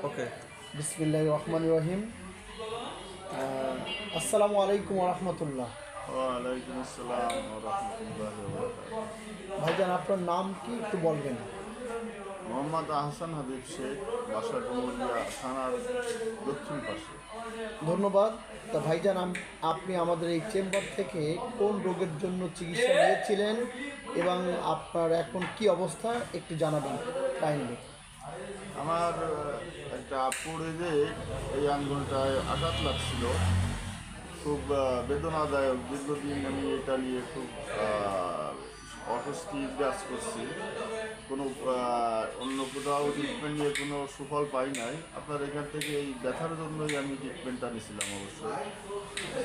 ওকে। বিসমিল্লাহির রহমানির রহিম। আসসালামু আলাইকুম ওয়া রাহমাতুল্লাহ। ওয়ালাইকুম আসসালাম ওয়া রাহমাতুল্লাহি ওয়া বারাকাতুহু। ভাইজান, আপনার নাম কি একটু বলবেন? মোহাম্মদ আহসান হাবিব শেখ, বাসা ডুমুরিয়া থানার দক্ষিণ পাশে। ধন্যবাদ। তা ভাইজান, আপনি আমাদের এই চেম্বার থেকে কোন রোগের জন্য চিকিৎসা নিয়েছিলেন এবং আপনার এখন কি অবস্থা একটু জানাবেন কাইন্ডলি। আমার একটা পড়ে যে এই আঙ্গুলটায় আঘাত লাগছিল, খুব বেদনাদায়ক। দীর্ঘদিন আমি এটা নিয়ে খুব অস্বস্তি কাজ করছি। কোনো অন্য কোথাও ট্রিটমেন্ট নিয়ে কোনো সুফল পাই নাই। আপনার এখান থেকে এই ব্যথার জন্যই আমি ট্রিটমেন্টটা নিয়েছিলাম অবশ্যই।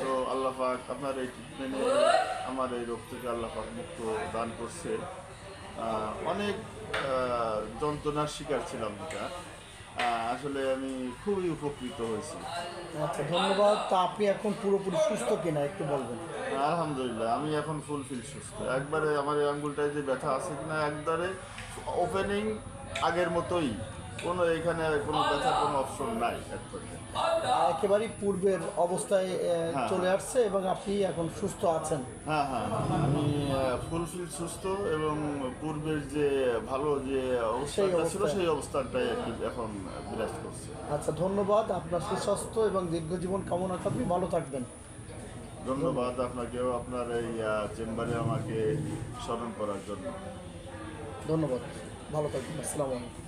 তো আল্লাহ পাক আপনার এই ট্রিটমেন্টে আমার এই রোগ থেকে আল্লাহ পাক মুক্ত দান করছে। অনেক যন্ত্রণার শিকার ছিলাম যেটা, আসলে আমি খুবই উপকৃত হয়েছি। আচ্ছা, ধন্যবাদ। তা আপনি এখন পুরোপুরি সুস্থ কিনা একটু বলবেন? আলহামদুলিল্লাহ, আমি এখন ফুলফিল সুস্থ। একবারে আমার এই আঙ্গুলটায় যে ব্যথা আছে কিনা, একবারে ওপেনিং আগের মতোই, কোনো এখানে কোনো ব্যথার কোনো অপশন নাই একবারে। একেবারেই পূর্বের অবস্থায় হ্যাঁ। চলে আসছে এবং আপনি এখন সুস্থ আছেন। হ্যাঁ হ্যাঁ, আমি ফুলফিল সুস্থ এবং পূর্বের যে ভালো যে অবস্থাটা ছিল অবস্থায়। সেই অবস্থাটাই আর কি এখন বিরাজ করছে। আচ্ছা, ধন্যবাদ। আপনার সুস্বাস্থ্য এবং দীর্ঘজীবন কামনা করে আপনি ভালো থাকবেন। ধন্যবাদ আপনাকেও, আপনার এই চেম্বারে আমাকে স্মরণ করার জন্য। ধন্যবাদ। ভালো থাকবেন। আসসালামু আলাইকুম।